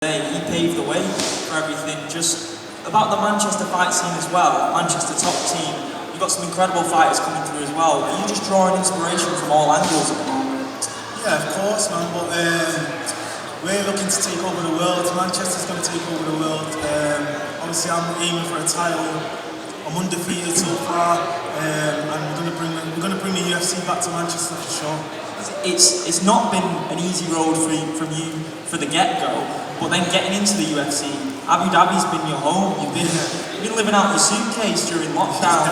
He paved the way for everything. Just about the Manchester fight scene as well, Manchester top team, you've got some incredible fighters coming through as well. Are you just drawing inspiration from all angles at the moment? Yeah, of course, man, but we're looking to take over the world. Manchester's going to take over the world. Obviously, I'm aiming for a title. I'm undefeated so far, and we're going to bring the UFC back to Manchester for sure. It's not been an easy road from you for the get-go, but then getting into the UFC, Abu Dhabi's been your home. You've been living out your suitcase during lockdown.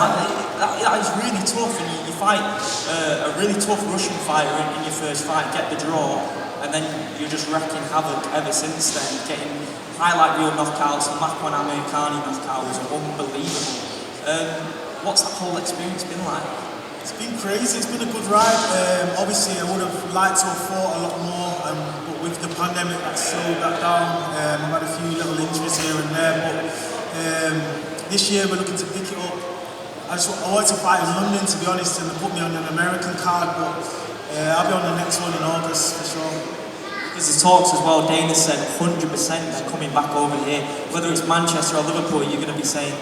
That is really tough, and you fight a really tough Russian fighter in your first fight, get the draw, and then you're just wrecking havoc ever since then. Getting highlight reel knockouts, and Makwan Americani knockout was unbelievable. What's that whole experience been like? It's been crazy, it's been a good ride. Obviously I would have liked to have fought a lot more, but with the pandemic that slowed that down. I've had a few little injuries here and there, but this year we're looking to pick it up. I wanted to fight in London, to be honest, and they put me on an American card, but I'll be on the next one in August for sure. Because the talks as well, Dana said 100% they're coming back over here. Whether it's Manchester or Liverpool, you're going to be saying,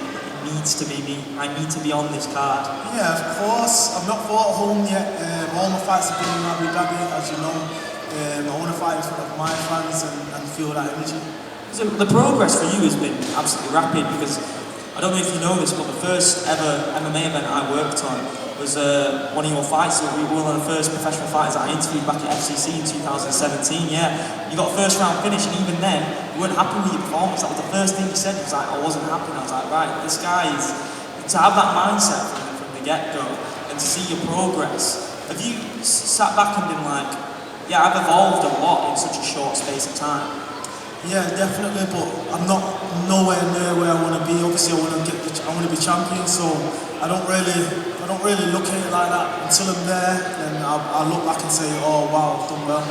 needs to be me. I need to be on this card. Yeah, of course. I've not fought at home yet. All my fights have been in Abu Dhabi, as you know. I want to fight in front of my fans and feel that energy. So the progress for you has been absolutely rapid, because I don't know if you know this, but the first ever MMA event I worked on was one of your fights. So we were one of the first professional fighters I interviewed back at FCC in 2017. Yeah, you got a first round finish, and even then you weren't happy with your performance. That was the first thing you said. You was like, I wasn't happy. And I was like, right, this guy is, to have that mindset from the get-go and to see your progress. Have you sat back and been like, yeah, I've evolved a lot in such a short space of time? Yeah, definitely, but I'm not nowhere near where I want to be. Obviously, I want to be champion, so I don't really look at it like that. Until I'm there, then I'll look back and say, oh wow, I've done well.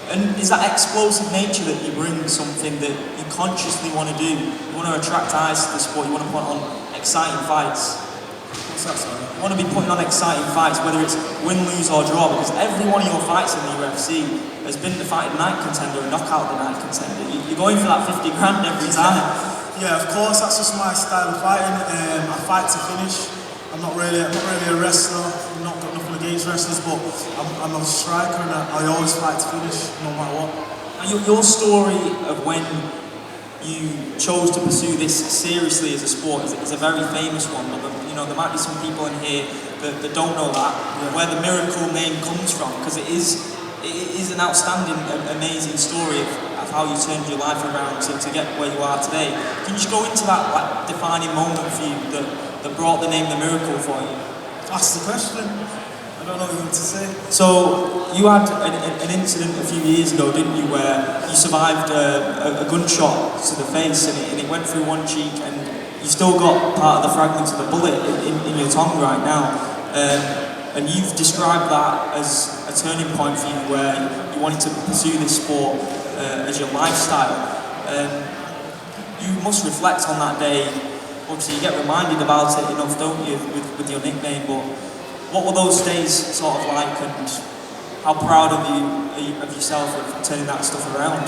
And is that explosive nature that you bring something that you consciously want to do? You want to attract eyes to the sport, you want to put on exciting fights. What's that, sorry? You want to be putting on exciting fights, whether it's win, lose or draw, because every one of your fights in the UFC has been the fight of the night contender, a knockout of the night contender. You're going for that 50 grand every time. Yeah, of course, that's just my style of fighting. I fight to finish. I'm not really a wrestler. I've not got nothing against wrestlers, but I'm a striker, and I always fight to finish, no matter what. And your story of when you chose to pursue this seriously as a sport is a very famous one. But there might be some people in here that don't know that, where the Miracle name comes from, because it is an outstanding, amazing story of how you turned your life around to get where you are today. Can you just go into that defining moment for you that brought the name The Miracle for you? Ask the question. I don't know what you want to say. So, you had an incident a few years ago, didn't you, where you survived a gunshot to the face, and it went through one cheek, and you still got part of the fragments of the bullet in your tongue right now. And you've described that as a turning point for you, where you wanted to pursue this sport as your lifestyle. You must reflect on that day. Obviously, you get reminded about it enough, don't you, with your nickname, but what were those days sort of like, and how proud of yourself of turning that stuff around?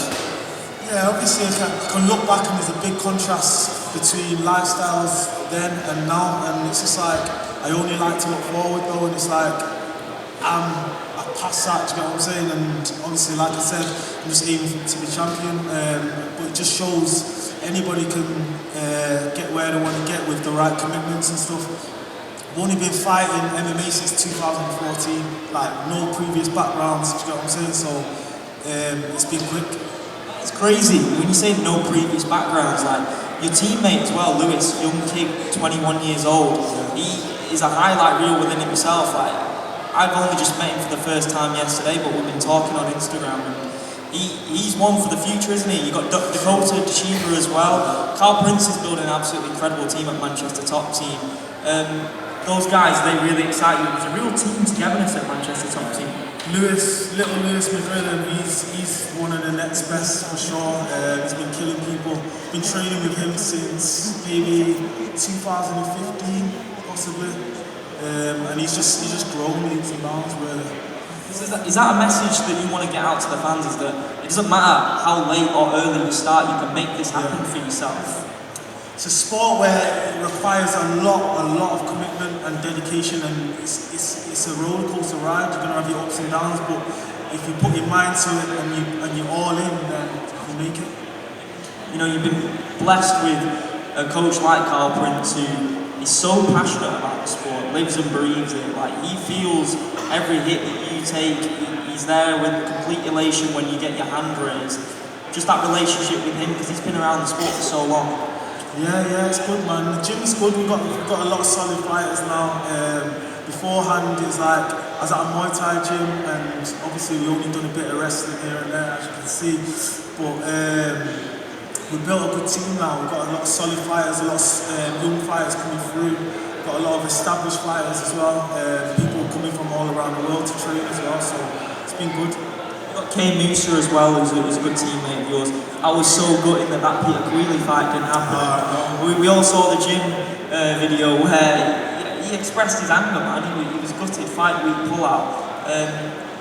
Yeah, obviously I can look back and there's a big contrast between lifestyles then and now, and it's just like, I only like to look forward though, and it's like, I passed that, do you get what I'm saying? And obviously, like I said, I'm just aiming to be champion, but it just shows anybody can get where they want to get with the right commitments and stuff. I've only been fighting MMA since 2014, like no previous backgrounds, do you get what I'm saying? So it's been quick. It's crazy when you say no previous backgrounds. Like your teammate as well, Lewis, young kid, 21 years old. He is a highlight reel within himself. Like I've only just met him for the first time yesterday, but we've been talking on Instagram. And he's one for the future, isn't he? You got Dakota Chiba as well. Carl Prince is building an absolutely incredible team at Manchester top team. Those guys, they really excite you. There's a real team togetherness at Manchester top team. Little Lewis McGrillen, he's one of the next best for sure. He's been killing people. Been training with him since maybe 2015, possibly. And he's just grown leaps and bounds, really. Is that a message that you want to get out to the fans? Is that it doesn't matter how late or early you start, you can make this happen for yourself? It's a sport where it requires a lot of commitment and dedication, and it's a roller coaster ride. You're gonna have your ups and downs, but if you put your mind to it and you're all in, then you make it. You know, you've been blessed with a coach like Carl Prince who is so passionate about the sport, lives and breathes it. Like, he feels every hit that you take. He's there with complete elation when you get your hand raised. Just that relationship with him, because he's been around the sport for so long. Yeah, it's good, man. The gym's good. We've got a lot of solid fighters now. Beforehand, it's like I was at a Muay Thai gym, and obviously we only done a bit of wrestling here and there, as you can see. But we've built a good team now. We've got a lot of solid fighters, a lot of young fighters coming through. We've got a lot of established fighters as well. People coming from all around the world to train as well. So it's been good. Kane Musa as well, who's a good teammate of yours. I was so gutted that Peter Queeley fight didn't happen. We all saw the gym video where he expressed his anger, man. He was gutted, fight week pull out.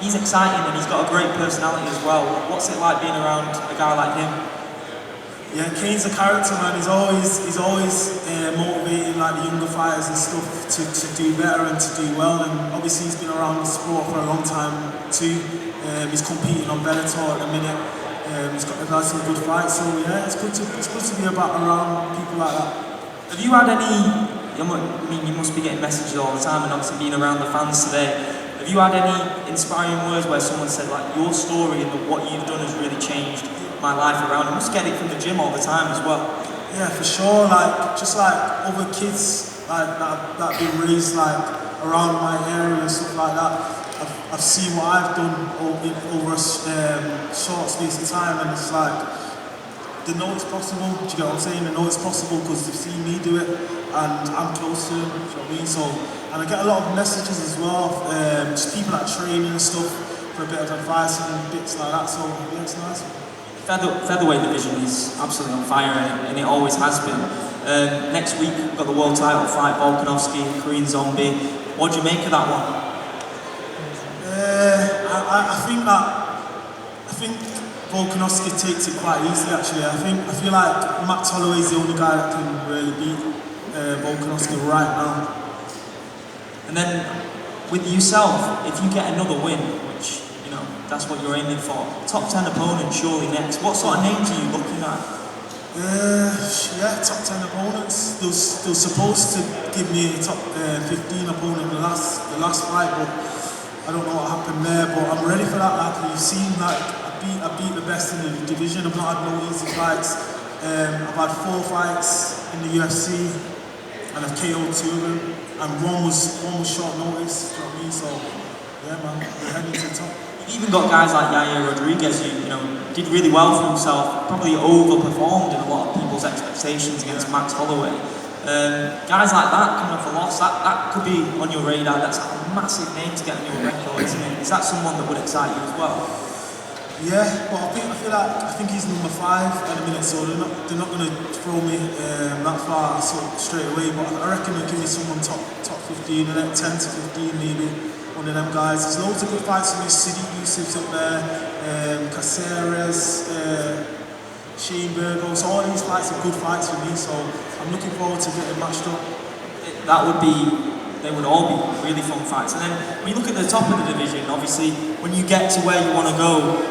He's exciting and he's got a great personality as well. What's it like being around a guy like him? Yeah, Kane's a character, man. He's always motivating like the younger fighters and stuff to do better and to do well. And obviously he's been around the sport for a long time too. He's competing on Bellator at the minute. He's had some good fights, so yeah, it's good to be around people like that. Have you had any? I mean, you must be getting messages all the time, and obviously being around the fans today. Have you had any inspiring words where someone said like your story and what you've done has really changed my life around? You must get it from the gym all the time as well. Yeah, for sure. Like just like other kids like that been raised like around my area and stuff like that. I've seen what I've done over a short space of time, and it's like they know it's possible. Do you get what I'm saying? They know it's possible because they've seen me do it, and I'm close to them. Do you know what I mean? So, and I get a lot of messages as well, just people that are training and stuff for a bit of advice and bits like that. So yeah, it's nice. Featherweight division is absolutely on fire, and it always has been. Next week we've got the world title fight, Volkanovski, Korean Zombie. What do you make of that one? I think Volkanovski takes it quite easily actually. I feel like Max Holloway's the only guy that can really beat Volkanovski right now. And then with yourself, if you get another win, which you know that's what you're aiming for, top 10 opponent surely next. What sort of names are you looking at? Yeah, top 10 opponents. They were supposed to give me a top 15 opponent in the last fight, but I don't know what happened there, but I'm ready for that. Like you've seen, like I beat the best in the division. I've not had no easy fights. I've had 4 fights in the UFC, and I've KO'd 2 of them, and one was short notice. Do you know what I mean? So yeah, man, we're heading to the top. You've even got guys like Yair Rodriguez, who you know did really well for himself, probably overperformed in a lot of people's expectations against Max Holloway. Guys like that coming off a loss, that could be on your radar. That's a massive name to get on your record, isn't it? Is that someone that would excite you as well? Yeah, well, I think he's number 5 at the minute, so they're not going to throw me that far straight away. But I reckon they'll give me someone top 15, and then 10 to 15 maybe. One of them guys. There's loads of good fights for me. Sadiq Yusuf's up there, Caceres, Shane Burgos. All these fights are good fights for me, so I'm looking forward to getting matched up. They would all be really fun fights. And then when you look at the top of the division, obviously when you get to where you want to go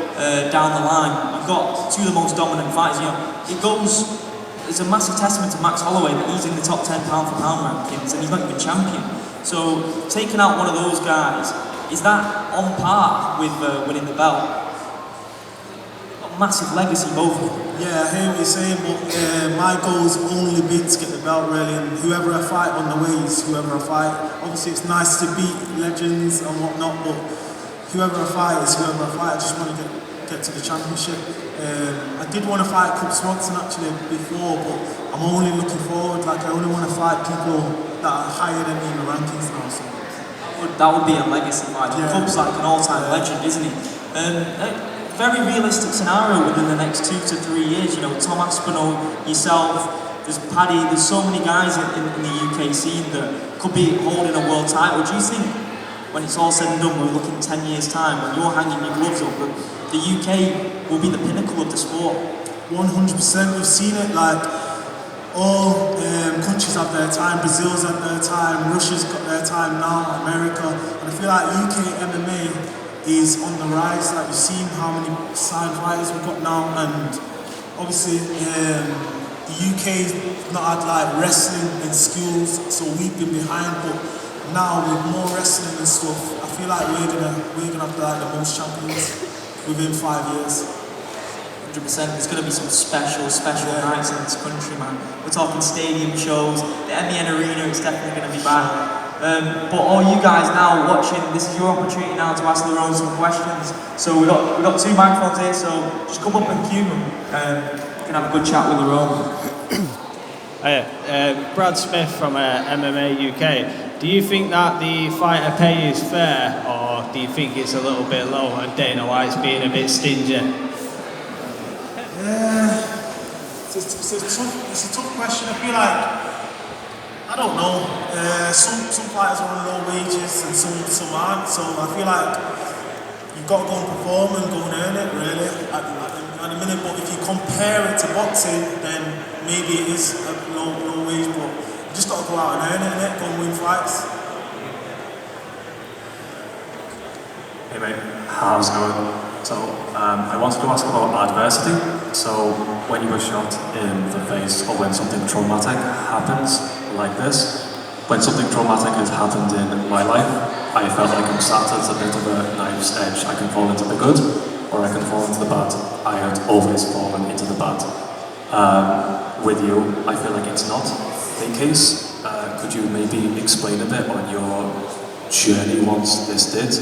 down the line, you've got 2 of the most dominant fighters. You know, it's a massive testament to Max Holloway that he's in the top 10 pound for pound rankings and he's not even champion. So taking out one of those guys, is that on par with winning the belt? Got massive legacy both of them. Yeah, I hear what you're saying, but my goal's only been to get the belt really, and whoever I fight on the way is whoever I fight. Obviously it's nice to beat legends and whatnot, but whoever I fight is whoever I fight. I just want to get to the championship. I did want to fight Cub Swanson actually before, but I'm only looking forward. Like I only want to fight people that are higher than me in the rankings now. So that would be a legacy fight. Yeah. Cub's like an all-time legend, isn't he? Very realistic scenario within the next 2 to 3 years. You know, Tom Aspinall, yourself, there's Paddy, there's so many guys in the UK scene that could be holding a world title. Do you think when it's all said and done, we're looking 10 years' time, when you're hanging your gloves up, the UK will be the pinnacle of the sport. 100%, we've seen it, like, all countries have their time. Brazil's at their time, Russia's got their time now, America, and I feel like UK MMA is on the rise. Like, we've seen how many signed fighters we've got now, and obviously the UK's not had like wrestling in schools, so we've been behind, but now with more wrestling and stuff, I feel like we're gonna have like the most champions within 5 years. 100%. There's going to be some special nights in this country, man. We're talking stadium shows. The MEN Arena is definitely going to be back. But all you guys now watching, this is your opportunity now to ask Lerone some questions. So we've got 2 microphones here, so just come up and cue them. You can have a good chat with Lerone. Brad Smith from MMA UK. Do you think that the fighter pay is fair, or do you think it's a little bit low and Dana White's being a bit stingy? It's a tough question. I feel like, I don't know, some fighters are on low wages and some aren't, so I feel like you've got to go and perform and go and earn it, really, at the minute. But if you compare it to boxing, then maybe it is a low wage, but you just got to go out and earn it, innit? Go and win fights. Hey mate, how's it going? So, I wanted to ask about adversity. So, when you were shot in the face, or when something traumatic happens like this, when something traumatic has happened in my life, I felt like I'm sat at a bit of a knife's edge. I can fall into the good, or I can fall into the bad. I had always fallen into the bad. With you, I feel like it's not the case. Could you maybe explain a bit on your journey once this did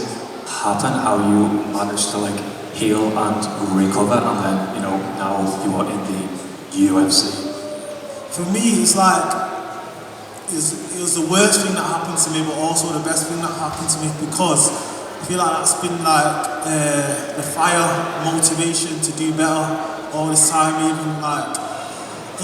happen, how you managed to like heal and recover, and then, you know, now you are in the UFC? For me, it's like, it was the worst thing that happened to me, but also the best thing that happened to me, because I feel like that's been like the fire, motivation to do better all this time.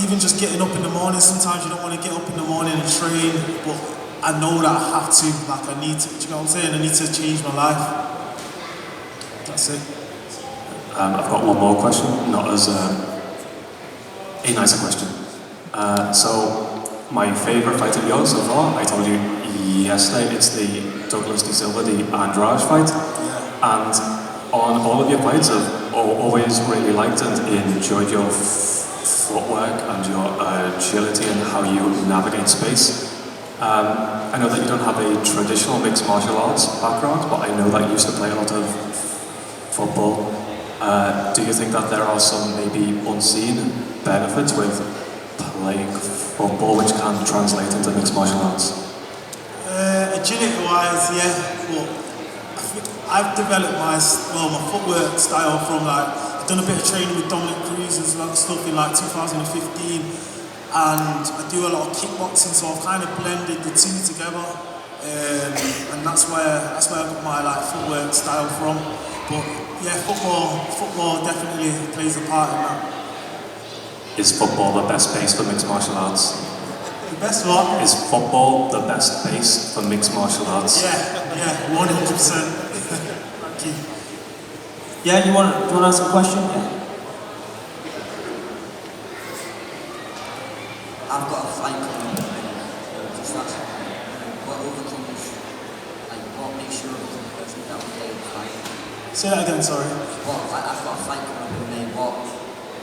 Even just getting up in the morning, sometimes you don't want to get up in the morning and train, but I know that I have to, like I need to, do you know what I'm saying? I need to change my life. That's it. I've got one more question, not as a nicer question. So, my favourite fight of yours so far, I told you yesterday, it's the Douglas De Silva, the Andrade fight. Yeah. And on all of your fights, I've always really liked and enjoyed your footwork and your agility and how you navigate space. I know that you don't have a traditional mixed martial arts background, but I know that you used to play a lot of football. Do you think that there are some maybe unseen benefits with playing football which can translate into mixed martial arts? Agility-wise, yeah, but I think I've developed my footwork style from like, I've done a bit of training with Dominic Cruz and stuff in like 2015, and I do a lot of kickboxing, so I've kind of blended the two together, and that's where I got my like footwork style from. But yeah, football definitely plays a part in that. Is football the best base for mixed martial arts? The best what? Is football the best base for mixed martial arts? Yeah, 100%. Thank you. Yeah, you want to ask a question? Yeah. I've got a fight coming up, just that's what overcomes, like what makes you overcome the person that will play the fight. Say that again, sorry. I've got a fight coming up with me, what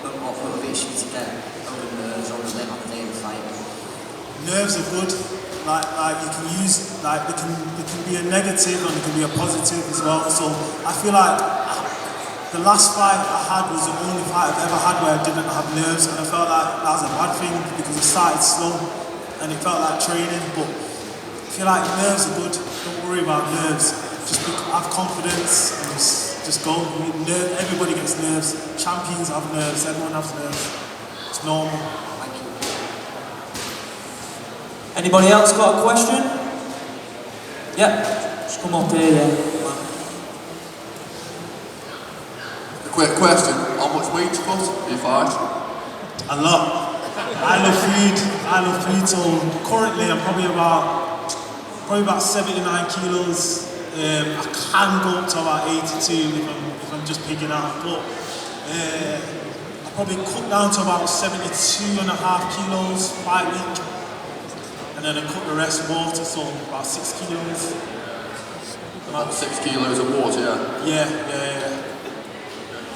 motivates you to get over the nerves on the day of the fight? Nerves are good. Like you can use, like it can be a negative and it can be a positive as well. So I feel like the last fight I had was the only fight I've ever had where I didn't have nerves, and I felt like that was a bad thing because it started slow and it felt like training. But I feel like nerves are good. Don't worry about nerves. Just have confidence and just go. Everybody gets nerves. Champions have nerves. Everyone has nerves. It's normal. Thank you. Anybody else got a question? Yeah, just come up here, yeah. Quick question, how much weight you cut in your fight? A lot. I love food, so currently I'm probably about 79 kilos. I can go up to about 82 if I'm just picking out, but I probably cut down to about 72.5 kilos by week, and then I cut the rest water, so about 6 kilos. About 6 kilos of water, yeah? Yeah.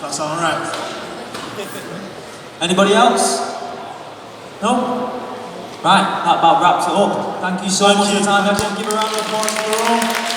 That's alright. Anybody else? No? Right, that about wraps it up. Thank you so much for your time, everyone. Give a round of applause for Lerone.